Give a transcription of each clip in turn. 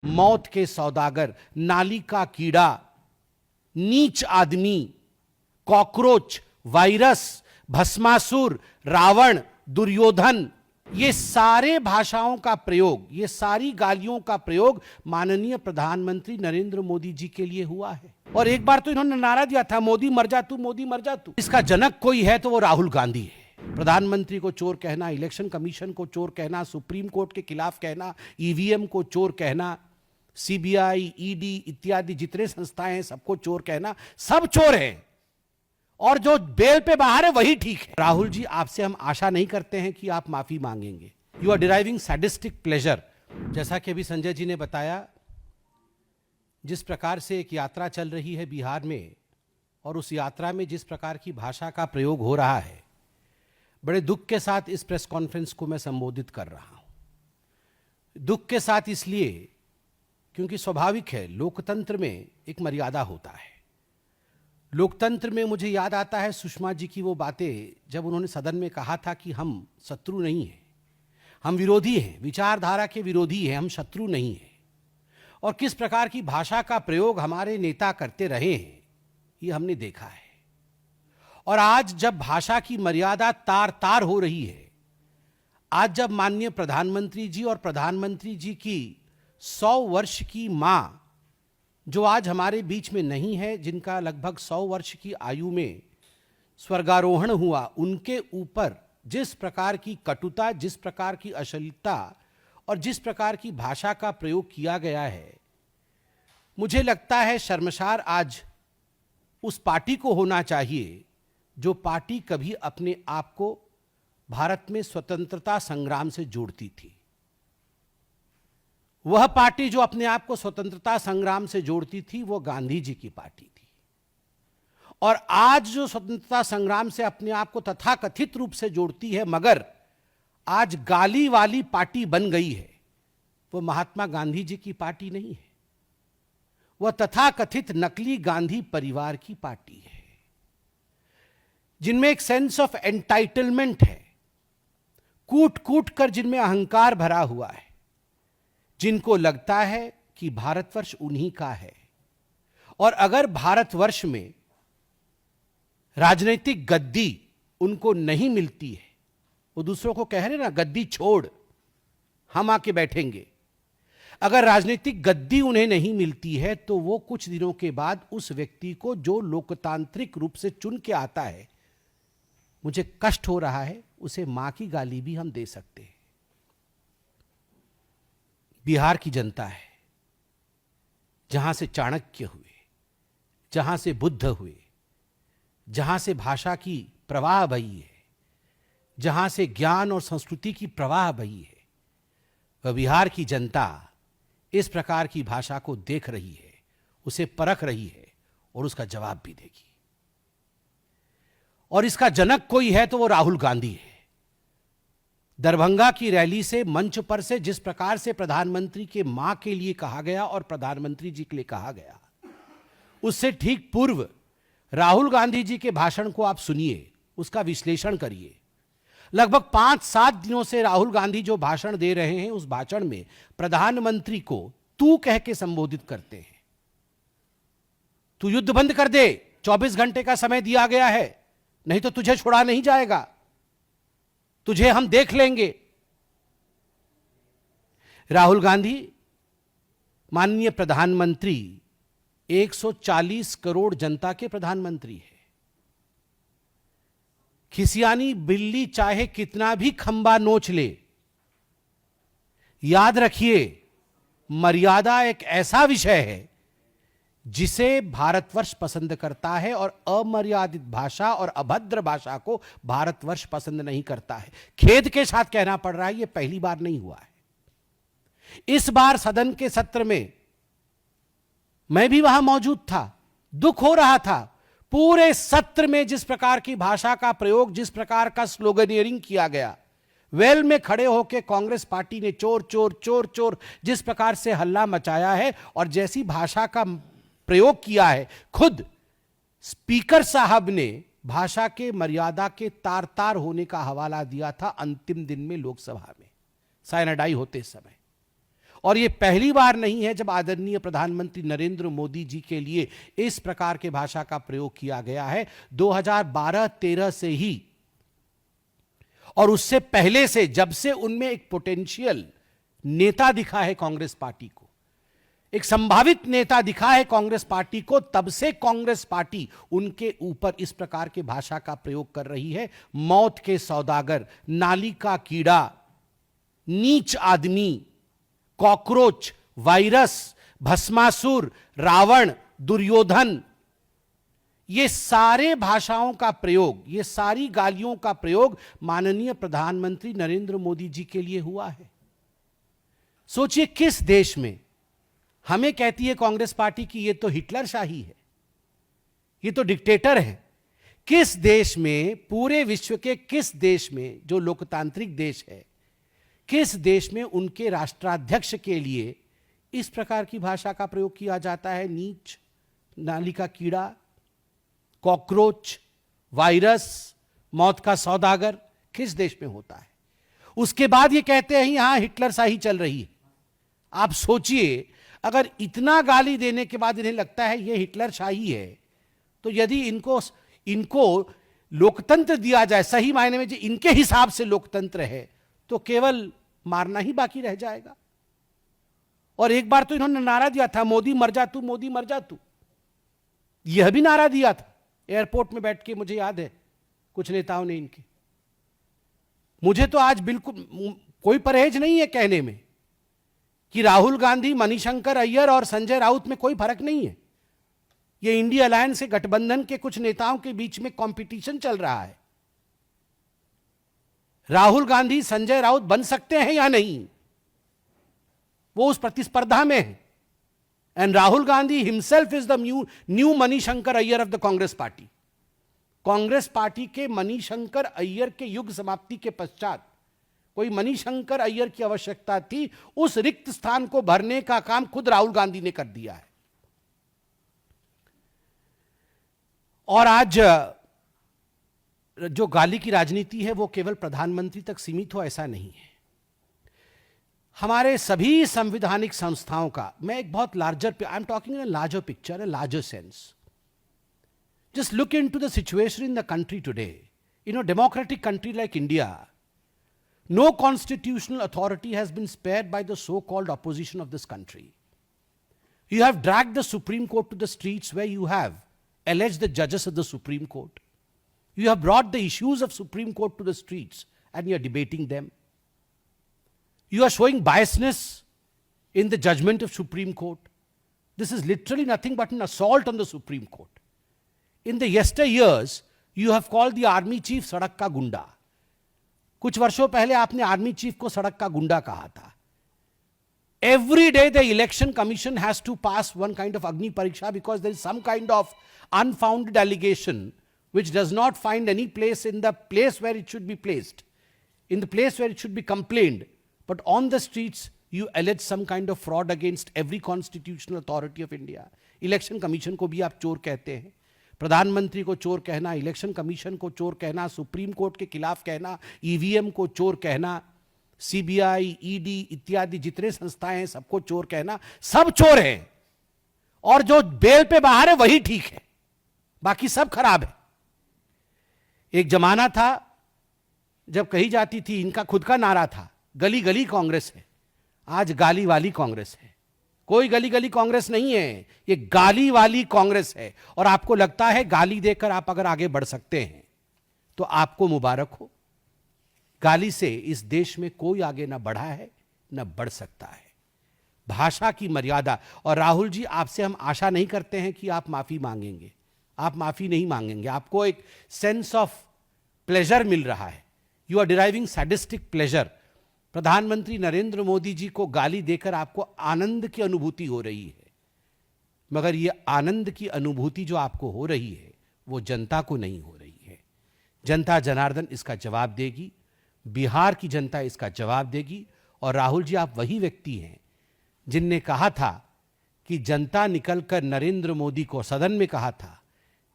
मौत के सौदागर, नाली का कीड़ा, नीच आदमी, कॉकरोच, वायरस, भस्मासुर, रावण, दुर्योधन, ये सारे भाषाओं का प्रयोग, ये सारी गालियों का प्रयोग माननीय प्रधानमंत्री नरेंद्र मोदी जी के लिए हुआ है। और एक बार तो इन्होंने नारा दिया था, मोदी मर जा तू, मोदी मर जा तू। इसका जनक कोई है तो वो राहुल गांधी है। प्रधानमंत्री को चोर कहना, इलेक्शन कमीशन को चोर कहना, सुप्रीम कोर्ट के खिलाफ कहना, ईवीएम को चोर कहना, सीबीआई, ईडी इत्यादि जितने संस्थाएं हैं सबको चोर कहना, सब चोर हैं। और जो बेल पे बाहर है वही ठीक है। राहुल जी, आपसे हम आशा नहीं करते हैं कि आप माफी मांगेंगे। You are deriving sadistic pleasure. जैसा कि अभी संजय जी ने बताया, जिस प्रकार से एक यात्रा चल रही है बिहार में और उस यात्रा में जिस प्रकार की भाषा का प्रयोग हो रहा है, बड़े दुख के साथ इस प्रेस कॉन्फ्रेंस को मैं संबोधित कर रहा हूं। दुख के साथ इसलिए क्योंकि स्वाभाविक है, लोकतंत्र में एक मर्यादा होता है। लोकतंत्र में मुझे याद आता है सुषमा जी की वो बातें, जब उन्होंने सदन में कहा था कि हम शत्रु नहीं हैं, हम विरोधी हैं, विचारधारा के विरोधी हैं, हम शत्रु नहीं हैं। और किस प्रकार की भाषा का प्रयोग हमारे नेता करते रहे हैं, ये हमने देखा है। और आज जब भाषा की मर्यादा तार तार हो रही है, आज जब माननीय प्रधानमंत्री जी और प्रधानमंत्री जी की 100 वर्ष की मां, जो आज हमारे बीच में नहीं है, जिनका लगभग 100 वर्ष की आयु में स्वर्गारोहण हुआ, उनके ऊपर जिस प्रकार की कटुता, जिस प्रकार की अश्लीलता और जिस प्रकार की भाषा का प्रयोग किया गया है, मुझे लगता है शर्मसार आज उस पार्टी को होना चाहिए जो पार्टी कभी अपने आप को भारत में स्वतंत्रता संग्राम से जोड़ती थी। वह पार्टी जो अपने आप को स्वतंत्रता संग्राम से जोड़ती थी, वो गांधी जी की पार्टी थी। और आज जो स्वतंत्रता संग्राम से अपने आप को तथाकथित रूप से जोड़ती है, मगर आज गाली वाली पार्टी बन गई है, वो महात्मा गांधी जी की पार्टी नहीं है। वह तथाकथित नकली गांधी परिवार की पार्टी है, जिनमें एक सेंस ऑफ एंटाइटलमेंट है, कूट कूट कर जिनमें अहंकार भरा हुआ है, जिनको लगता है कि भारतवर्ष उन्हीं का है। और अगर भारतवर्ष में राजनीतिक गद्दी उनको नहीं मिलती है, वो दूसरों को कह रहे ना, गद्दी छोड़, हम आके बैठेंगे। अगर राजनीतिक गद्दी उन्हें नहीं मिलती है, तो वो कुछ दिनों के बाद उस व्यक्ति को जो लोकतांत्रिक रूप से चुन के आता है, मुझे कष्ट हो रहा है, उसे मां की गाली भी हम दे सकते हैं। बिहार की जनता है, जहां से चाणक्य हुए, जहां से बुद्ध हुए, जहां से भाषा की प्रवाह बही है, जहां से ज्ञान और संस्कृति की प्रवाह बही है, वह बिहार की जनता इस प्रकार की भाषा को देख रही है, उसे परख रही है और उसका जवाब भी देगी। और इसका जनक कोई है तो वो राहुल गांधी है। दरभंगा की रैली से, मंच पर से जिस प्रकार से प्रधानमंत्री के मां के लिए कहा गया और प्रधानमंत्री जी के लिए कहा गया, उससे ठीक पूर्व राहुल गांधी जी के भाषण को आप सुनिए, उसका विश्लेषण करिए। लगभग 5-7 दिनों से राहुल गांधी जो भाषण दे रहे हैं, उस भाषण में प्रधानमंत्री को तू कह के संबोधित करते हैं। तू युद्ध बंद कर दे, 24 घंटे का समय दिया गया है, नहीं तो तुझे छोड़ा नहीं जाएगा, तुझे हम देख लेंगे। राहुल गांधी माननीय प्रधानमंत्री 140 करोड़ जनता के प्रधानमंत्री है। खिसियानी बिल्ली चाहे कितना भी खंबा नोच ले, याद रखिए, मर्यादा एक ऐसा विषय है जिसे भारतवर्ष पसंद करता है और अमर्यादित भाषा और अभद्र भाषा को भारतवर्ष पसंद नहीं करता है। खेद के साथ कहना पड़ रहा है, यह पहली बार नहीं हुआ है। इस बार सदन के सत्र में मैं भी वहां मौजूद था, दुख हो रहा था। पूरे सत्र में जिस प्रकार की भाषा का प्रयोग, जिस प्रकार का स्लोगनियरिंग किया गया, वेल में खड़े होकर कांग्रेस पार्टी ने चोर चोर चोर चोर जिस प्रकार से हल्ला मचाया है और जैसी भाषा का प्रयोग किया है, खुद स्पीकर साहब ने भाषा के मर्यादा के तार तार होने का हवाला दिया था अंतिम दिन में लोकसभा में, साइनाडाई होते समय। और यह पहली बार नहीं है जब आदरणीय प्रधानमंत्री नरेंद्र मोदी जी के लिए इस प्रकार के भाषा का प्रयोग किया गया है। 2012-13 से ही और उससे पहले से, जब से उनमें एक पोटेंशियल नेता दिखा है कांग्रेस पार्टी को, एक संभावित नेता दिखा है कांग्रेस पार्टी को, तब से कांग्रेस पार्टी उनके ऊपर इस प्रकार के भाषा का प्रयोग कर रही है। मौत के सौदागर, नाली का कीड़ा, नीच आदमी, कॉकरोच, वायरस, भस्मासुर, रावण, दुर्योधन, ये सारे भाषाओं का प्रयोग, ये सारी गालियों का प्रयोग माननीय प्रधानमंत्री नरेंद्र मोदी जी के लिए हुआ है। सोचिए किस देश में, हमें कहती है कांग्रेस पार्टी की ये तो हिटलर शाही है, ये तो डिक्टेटर है। किस देश में, पूरे विश्व के किस देश में जो लोकतांत्रिक देश है, किस देश में उनके राष्ट्राध्यक्ष के लिए इस प्रकार की भाषा का प्रयोग किया जाता है? नीच, नाली का कीड़ा, कॉकरोच, वायरस, मौत का सौदागर, किस देश में होता है? उसके बाद ये कहते हैं यहां हिटलर शाही चल रही है। आप सोचिए, अगर इतना गाली देने के बाद इन्हें लगता है ये हिटलर शाही है, तो यदि इनको लोकतंत्र दिया जाए, सही मायने में जो इनके हिसाब से लोकतंत्र है, तो केवल मारना ही बाकी रह जाएगा। और एक बार तो इन्होंने नारा दिया था, मोदी मर जा तू, मोदी मर जा तू। यह भी नारा दिया था एयरपोर्ट में बैठ के, मुझे याद है कुछ नेताओं ने इनके। मुझे तो आज बिल्कुल कोई परहेज नहीं है कहने में कि राहुल गांधी, मणिशंकर अय्यर और संजय राउत में कोई फर्क नहीं है। ये इंडिया अलायंस से गठबंधन के कुछ नेताओं के बीच में कंपटीशन चल रहा है। राहुल गांधी, संजय राउत बन सकते हैं या नहीं, वो उस प्रतिस्पर्धा में है। And Rahul Gandhi himself is the new Manishankar Iyer of the Congress party. Congress party के मणिशंकर अय्यर के युग समाप्ति के पश्चात कोई मणिशंकर अय्यर की आवश्यकता थी, उस रिक्त स्थान को भरने का काम खुद राहुल गांधी ने कर दिया है। और आज जो गाली की राजनीति है वो केवल प्रधानमंत्री तक सीमित हो, ऐसा नहीं है। हमारे सभी संवैधानिक संस्थाओं का, मैं एक बहुत larger, I am talking in a larger picture, a larger sense. Just look into the situation in the country today. In a democratic country like India, no constitutional authority has been spared by the so-called opposition of this country. You have dragged the Supreme Court to the streets, where you have alleged the judges of the Supreme Court. You have brought the issues of Supreme Court to the streets and you are debating them. You are showing biasness in the judgment of Supreme Court. This is literally nothing but an assault on the Supreme Court. In the yesteryears, you have called the army chief सड़क का गुंडा। कुछ वर्षों पहले आपने army chief को सड़क का गुंडा कहा था। Every day the election commission has to pass one kind of Agni Pariksha because there is some kind of unfounded allegation which does not find any place in the place where it should be placed, in the place where it should be complained. But on the streets, you allege some kind of fraud against every constitutional authority of India. Election commission को भी आप चोर कहते हैं, प्रधानमंत्री को चोर कहना, इलेक्शन कमीशन को चोर कहना, सुप्रीम कोर्ट के खिलाफ कहना, ईवीएम को चोर कहना, सीबीआई, ईडी इत्यादि जितने संस्थाएं हैं सबको चोर कहना, सब चोर हैं। और जो बेल पे बाहर है वही ठीक है, बाकी सब खराब है। एक जमाना था जब कही जाती थी, इनका खुद का नारा था, गली गली कांग्रेस है। आज गाली वाली कांग्रेस है। कोई गली गली कांग्रेस नहीं है, ये गाली वाली कांग्रेस है। और आपको लगता है गाली देकर आप अगर आगे बढ़ सकते हैं तो आपको मुबारक हो। गाली से इस देश में कोई आगे ना बढ़ा है ना बढ़ सकता है। भाषा की मर्यादा। और राहुल जी, आपसे हम आशा नहीं करते हैं कि आप माफी मांगेंगे, आप माफी नहीं मांगेंगे। आपको एक सेंस ऑफ प्लेजर मिल रहा है, you are deriving sadistic pleasure. प्रधानमंत्री नरेंद्र मोदी जी को गाली देकर आपको आनंद की अनुभूति हो रही है, मगर यह आनंद की अनुभूति जो आपको हो रही है वो जनता को नहीं हो रही है। जनता जनार्दन इसका जवाब देगी, बिहार की जनता इसका जवाब देगी। और राहुल जी, आप वही व्यक्ति हैं जिनने कहा था कि जनता निकलकर नरेंद्र मोदी को, सदन में कहा था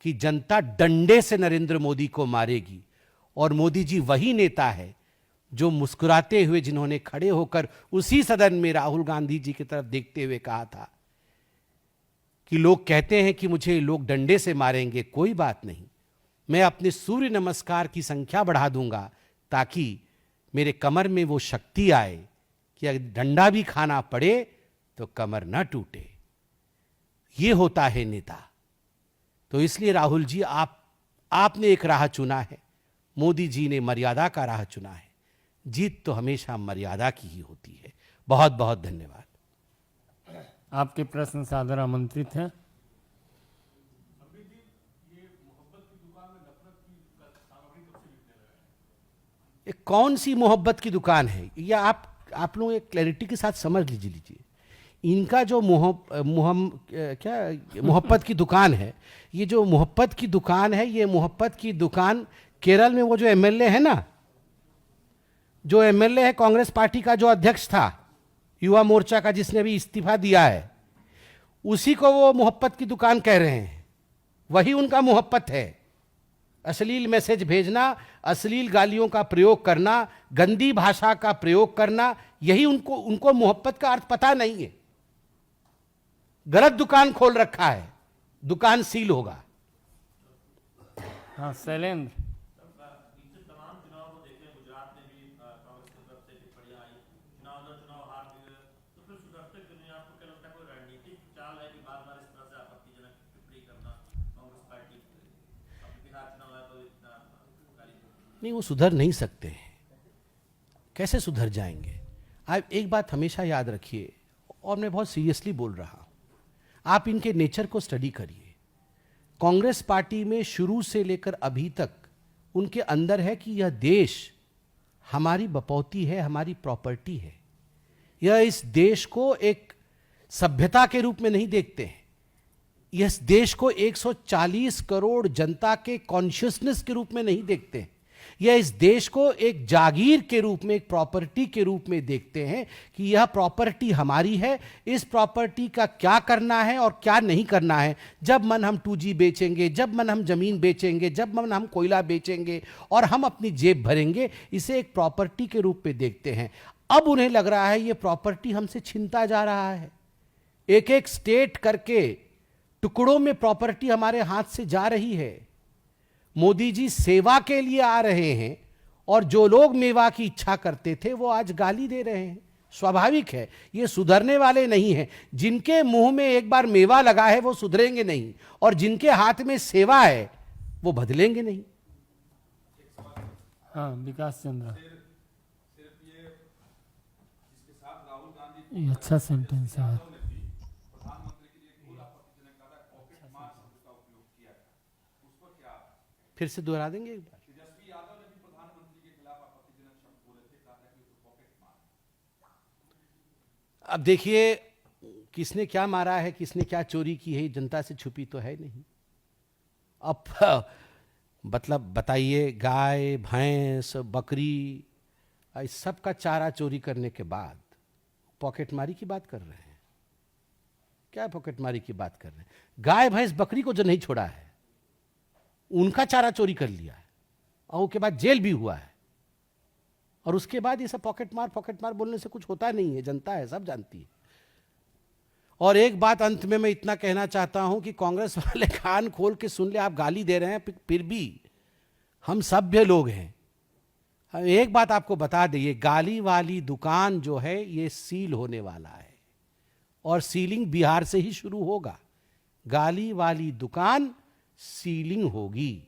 कि जनता डंडे से नरेंद्र मोदी को मारेगी। और मोदी जी वही नेता है जो मुस्कुराते हुए जिन्होंने खड़े होकर उसी सदन में राहुल गांधी जी की तरफ देखते हुए कहा था कि लोग कहते हैं कि मुझे लोग डंडे से मारेंगे, कोई बात नहीं, मैं अपने सूर्य नमस्कार की संख्या बढ़ा दूंगा ताकि मेरे कमर में वो शक्ति आए कि अगर डंडा भी खाना पड़े तो कमर ना टूटे। ये होता है नेता। तो इसलिए राहुल जी आपने एक राह चुना है, मोदी जी ने मर्यादा का राह चुना है। जीत तो हमेशा मर्यादा की ही होती है। बहुत बहुत धन्यवाद। आपके प्रश्न सादर आमंत्रित हैं। ये कौन सी मोहब्बत की दुकान है, या आप लोग एक क्लैरिटी के साथ समझ लीजिए। इनका जो मोहब्बत की दुकान है, ये जो मोहब्बत की दुकान है, ये मोहब्बत की दुकान केरल में वो जो एमएलए है ना, जो एमएलए है कांग्रेस पार्टी का, जो अध्यक्ष था युवा मोर्चा का, जिसने अभी इस्तीफा दिया है, उसी को वो मोहब्बत की दुकान कह रहे हैं। वही उनका मोहब्बत है। अश्लील मैसेज भेजना, अश्लील गालियों का प्रयोग करना, गंदी भाषा का प्रयोग करना, यही उनको मोहब्बत का अर्थ पता नहीं है। गलत दुकान खोल रखा है, दुकान सील होगा। हाँ शैलेंद्र। नहीं, वो सुधर नहीं सकते हैं। कैसे सुधर जाएंगे? आप एक बात हमेशा याद रखिए, और मैं बहुत सीरियसली बोल रहा हूं, आप इनके नेचर को स्टडी करिए। कांग्रेस पार्टी में शुरू से लेकर अभी तक उनके अंदर है कि यह देश हमारी बपौती है, हमारी प्रॉपर्टी है। यह इस देश को एक सभ्यता के रूप में नहीं देखते हैं। इस देश को 140 करोड़ जनता के कॉन्शियसनेस के रूप में नहीं देखते हैं। यह इस देश को एक जागीर के रूप में, एक प्रॉपर्टी के रूप में देखते हैं कि यह प्रॉपर्टी हमारी है। इस प्रॉपर्टी का क्या करना है और क्या नहीं करना है, जब मन हम 2G बेचेंगे, जब मन हम जमीन बेचेंगे, जब मन हम कोयला बेचेंगे और हम अपनी जेब भरेंगे, इसे एक प्रॉपर्टी के रूप में देखते हैं। अब उन्हें लग रहा है यह प्रॉपर्टी हमसे छीनता जा रहा है। एक एक स्टेट करके टुकड़ों में प्रॉपर्टी हमारे हाथ से जा रही है। मोदी जी सेवा के लिए आ रहे हैं, और जो लोग मेवा की इच्छा करते थे वो आज गाली दे रहे हैं। स्वाभाविक है, ये सुधरने वाले नहीं हैं। जिनके मुंह में एक बार मेवा लगा है वो सुधरेंगे नहीं, और जिनके हाथ में सेवा है वो बदलेंगे नहीं। हाँ विकास चंद्र, ये अच्छा सेंटेंस है। फिर से दोहरा देंगे एक बार। अब देखिए, किसने क्या मारा है, किसने क्या चोरी की है, जनता से छुपी तो है नहीं। अब मतलब बताइए, गाय, भैंस, बकरी, इस सब का चारा चोरी करने के बाद पॉकेटमारी की बात कर रहे हैं। क्या पॉकेटमारी की बात कर रहे हैं? गाय, भैंस, बकरी को जो नहीं छोड़ा है, उनका चारा चोरी कर लिया है, और उसके बाद जेल भी हुआ है। और उसके बाद ये सब पॉकेट मार बोलने से कुछ होता नहीं है। जनता है, सब जानती है। और एक बात अंत में मैं इतना कहना चाहता हूं कि कांग्रेस वाले कान खोल के सुन ले, आप गाली दे रहे हैं, फिर भी हम सभ्य लोग हैं। हम एक बात आपको बता दें, ये गाली वाली दुकान जो है ये सील होने वाला है, और सीलिंग बिहार से ही शुरू होगा। गाली वाली दुकान सीलिंग होगी।